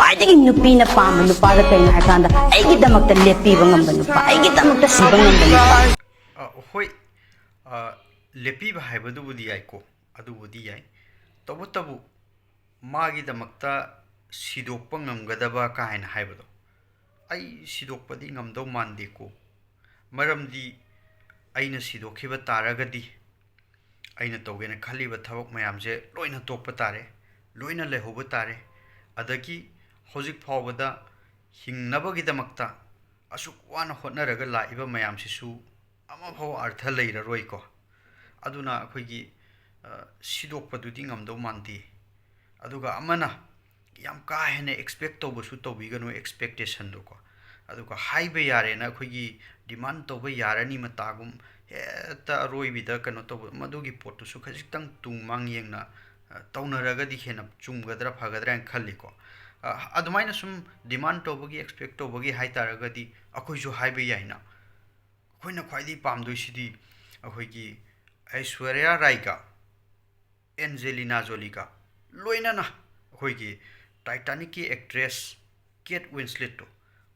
ꯈ꯭ꯋꯥꯏꯗꯒꯤ ꯅꯨꯄꯤꯅ ꯄꯥꯝꯕ ꯅꯨꯄꯥꯗ ꯀꯩꯅꯣ ꯍꯥꯏꯀꯥꯟꯗ ꯑꯩꯒꯤꯗꯃꯛꯇ ꯂꯦꯞꯄꯤꯕ ꯉꯝꯕ ꯅꯨꯄꯥ ꯑꯩꯒꯤꯗꯃꯛꯇ ꯁꯤꯕ ꯉꯝꯕ ꯅꯨꯄꯥ ꯍꯣꯏ ꯂꯦꯞꯄꯤꯕ ꯍꯥꯏꯕꯗꯨꯕꯨꯗꯤ ꯌꯥꯏꯀꯣ ꯑꯗꯨꯕꯨꯗꯤ ꯌꯥꯏ ꯇꯧꯕꯇꯕꯨ ꯃꯥꯒꯤꯗꯃꯛꯇ ꯁꯤꯗꯣꯛꯄ ꯉꯝꯒꯗꯕ ꯀꯥꯏꯅ ꯍꯥꯏꯕꯗꯣ ꯑꯩ ꯁꯤꯗꯣꯛꯄꯗꯤ ꯉꯝꯗꯧ ꯃꯥꯟꯗꯦꯀꯣ ꯃꯔꯝꯗꯤ ꯑꯩꯅ ꯁꯤꯗꯣꯛꯈꯤꯕ ꯇꯥꯔꯒꯗꯤ ꯑꯩꯅ ꯇꯧꯒꯦꯅ ꯈꯜꯂꯤꯕ ꯊꯕꯛ ꯃꯌꯥꯝꯁꯦ ꯂꯣꯏꯅ ꯇꯣꯛꯄ ꯇꯥꯔꯦ ꯂꯣꯏꯅ ꯂꯩꯍꯧꯕ ꯇꯥꯔꯦ ꯑꯗꯒꯤ ꯍꯧꯖꯤꯛ ꯐꯥꯎꯕꯗ ꯍꯤꯡꯅꯕꯒꯤꯗꯃꯛꯇ ꯑꯁꯨꯛ ꯋꯥꯅ ꯍꯣꯠꯅꯔꯒ ꯂꯥꯛꯏꯕ ꯃꯌꯥꯝꯁꯤꯁꯨ ꯑꯃꯐꯥꯎ ꯑꯔꯊ ꯂꯩꯔꯔꯣꯏꯀꯣ ꯑꯗꯨꯅ ꯑꯩꯈꯣꯏꯒꯤ ꯁꯤꯗꯣꯛꯄꯗꯨꯗꯤ ꯉꯝꯗꯧ ꯃꯥꯟꯗꯦ ꯑꯗꯨꯒ ꯑꯃꯅ ꯌꯥꯝ ꯀꯥ ꯍꯦꯟꯅ ꯑꯦꯛꯁꯄꯦꯛ ꯇꯧꯕꯁꯨ ꯇꯧꯕꯤꯒꯅꯨ ꯑꯦꯛꯁꯄꯦꯛꯇꯦꯁꯟꯗꯣꯀꯣ ꯑꯗꯨꯒ ꯍꯥꯏꯕ ꯌꯥꯔꯦꯅ ꯑꯩꯈꯣꯏꯒꯤ ꯗꯤꯃꯥꯟ ꯇꯧꯕ ꯌꯥꯔꯅꯤ ꯃꯇꯥꯒꯨꯝ ꯍꯦꯛꯇ ꯑꯔꯣꯏꯕꯤꯗ ꯀꯩꯅꯣ ꯇꯧꯕ ꯃꯗꯨꯒꯤ ꯄꯣꯠꯇꯨꯁꯨ ꯈꯖꯤꯛꯇꯪ ꯇꯨꯡ ꯃꯥꯡ ꯌꯦꯡꯅ ꯇꯧꯅꯔꯒꯗꯤ ꯍꯦꯟꯅ ꯆꯨꯝꯒꯗ꯭ꯔꯥ ꯐꯒꯗ꯭ꯔꯥ ꯍꯥꯏꯅ ꯈꯜꯂꯤꯀꯣ ꯑꯗꯨꯃꯥꯏꯅ ꯁꯨꯝ ꯗꯤꯃꯥꯟ ꯇꯧꯕꯒꯤ ꯑꯦꯛꯁꯄꯦꯛ ꯇꯧꯕꯒꯤ ꯍꯥꯏ ꯇꯥꯔꯒꯗꯤ ꯑꯩꯈꯣꯏꯁꯨ ꯍꯥꯏꯕ ꯌꯥꯏꯅ ꯑꯩꯈꯣꯏꯅ ꯈ꯭ꯋꯥꯏꯗꯒꯤ ꯄꯥꯝꯗꯣꯏꯁꯤꯗꯤ ꯑꯩꯈꯣꯏꯒꯤ ꯑꯩꯁ꯭ꯋꯔꯌꯥ ꯔꯥꯏꯒ ꯑꯦꯟꯖꯦꯂꯤꯅꯥ ꯖꯣꯂꯤꯒ ꯂꯣꯏꯅꯅ ꯑꯩꯈꯣꯏꯒꯤ ꯇꯥꯏꯇꯥꯅꯤꯛꯀꯤ ꯑꯦꯛꯇ꯭ꯔꯦꯁ ꯀꯦꯠ ꯋꯤꯟꯁꯂꯦꯠꯇꯣ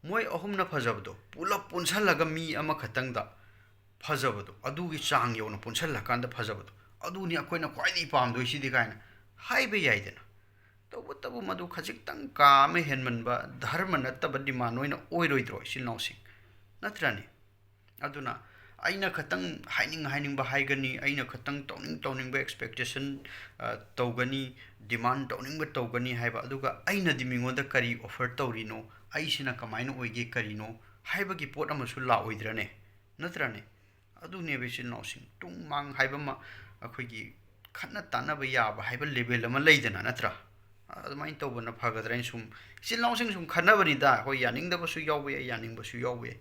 ꯃꯣꯏ ꯑꯍꯨꯝꯅ ꯐꯖꯕꯗꯣ ꯄꯨꯂꯞ ꯄꯨꯟꯁꯜꯂꯒ ꯃꯤ ꯑꯃꯈꯛꯇꯪꯗ ꯐꯖꯕꯗꯣ ꯑꯗꯨꯒꯤ ꯆꯥꯡ ꯌꯧꯅ ꯄꯨꯟꯁꯜꯂꯀꯥꯟꯗ ꯐꯖꯕꯗꯣ ꯑꯗꯨꯅꯤ ꯑꯩꯈꯣꯏꯅ ꯈ꯭ꯋꯥꯏꯗꯒꯤ ꯄꯥꯝꯗꯣꯏꯁꯤꯗꯤ ꯀꯥꯏꯅ ꯍꯥꯏꯕ ꯌꯥꯏꯗꯅ ꯇꯧꯕꯇꯕꯨ ꯃꯗꯨ ꯈꯖꯤꯛꯇꯪ ꯀꯥ ꯑꯃ ꯍꯦꯟꯃꯟꯕ ꯙꯔꯃ ꯅꯠꯇꯕ ꯗꯤꯃꯥꯟ ꯑꯣꯏꯅ ꯑꯣꯏꯔꯣꯏꯗ꯭ꯔꯣ ꯏꯆꯤꯜ ꯏꯅꯥꯎꯁꯤꯡ ꯅꯠꯇ꯭ꯔꯅꯤ ꯑꯗꯨꯅ ꯑꯩꯅ ꯈꯛꯇꯪ ꯍꯥꯏꯅꯤꯡꯕ ꯍꯥꯏꯒꯅꯤ ꯑꯩꯅ ꯈꯛꯇꯪ ꯇꯧꯅꯤꯡꯕ ꯑꯦꯛꯁꯄꯦꯛꯇꯦꯁꯟ ꯇꯧꯒꯅꯤ ꯗꯤꯃꯥꯟ ꯇꯧꯅꯤꯡꯕ ꯇꯧꯒꯅꯤ ꯍꯥꯏꯕ ꯑꯗꯨꯒ ꯑꯩꯅꯗꯤ ꯃꯤꯉꯣꯟꯗ ꯀꯔꯤ ꯑꯣꯐꯔ ꯇꯧꯔꯤꯅꯣ ꯑꯩꯁꯤꯅ ꯀꯃꯥꯏꯅ ꯑꯣꯏꯒꯦ ꯀꯔꯤꯅꯣ ꯍꯥꯏꯕꯒꯤ ꯄꯣꯠ ꯑꯃꯁꯨ ꯂꯥꯛꯑꯣꯏꯗ꯭ꯔꯅꯦ ꯅꯠꯇ꯭ꯔꯅꯦ ꯑꯗꯨꯅꯦꯕ ꯏꯆꯤꯜ ꯏꯅꯥꯎꯁꯤꯡ ꯇꯨꯡ ꯃꯥꯡ ꯍꯥꯏꯕ ꯑꯃ ꯑꯩꯈꯣꯏꯒꯤ ꯈꯠꯅ ꯇꯥꯟꯅꯕ ꯌꯥꯕ ꯍꯥꯏꯕ ꯂꯦꯕꯦꯜ ꯑꯃ ꯂꯩꯗꯅ ꯅꯠꯇ꯭ꯔꯥ ꯑꯗꯨꯃꯥꯏꯅ ꯇꯧꯕꯅ ꯐꯒꯗ꯭ꯔꯥ ꯍꯥꯏꯅ ꯁꯨꯝ ꯏꯆꯤꯜ ꯏꯅꯥꯎꯁꯤꯡ ꯁꯨꯝ ꯈꯟꯅꯕꯅꯤꯗ ꯑꯩꯈꯣꯏ ꯌꯥꯅꯤꯡꯗꯕꯁꯨ ꯌꯥꯎꯕ ꯌꯥꯏ ꯌꯥꯅꯤꯡꯕꯁꯨ ꯌꯥꯎꯕ ꯌꯥꯏ